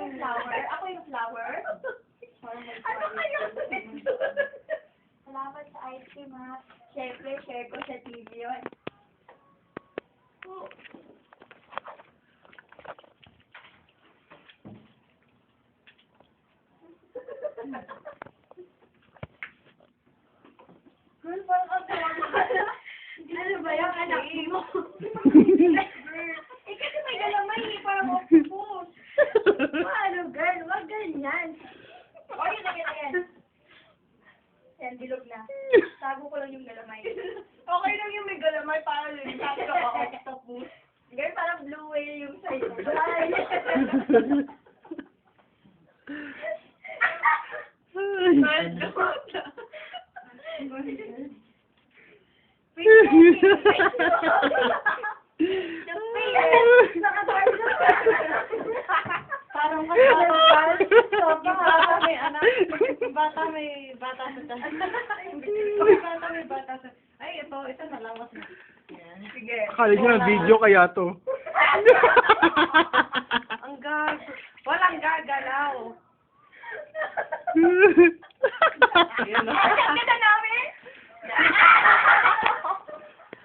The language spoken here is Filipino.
yung flower. Ako yung flower. Ano kayo? Salamat sa ice cream, ha. Siyempre, share ko sa TV yun. Girl, parang ang tawa mo. Ano ba yung anak mo? Eh, kasi may galamay eh, parang octopus. Ano, girl? Wag ganyan. O, yun na, yan. Yan, bilog na. Tago ko lang yung galamay. Okay lang yung may galamay para rin. Sabi ko, octopus. Girl, parang blue whale yung sa'yo. Ay! Parang kasarap. Yung bata may anak. Yung bata may bata sa taas. Yung bata may bata sa... Ay, ito nalawas na. Yan. Sige. Akala niya na video kaya to. Ang walang gagalaw. Ang ganda namin!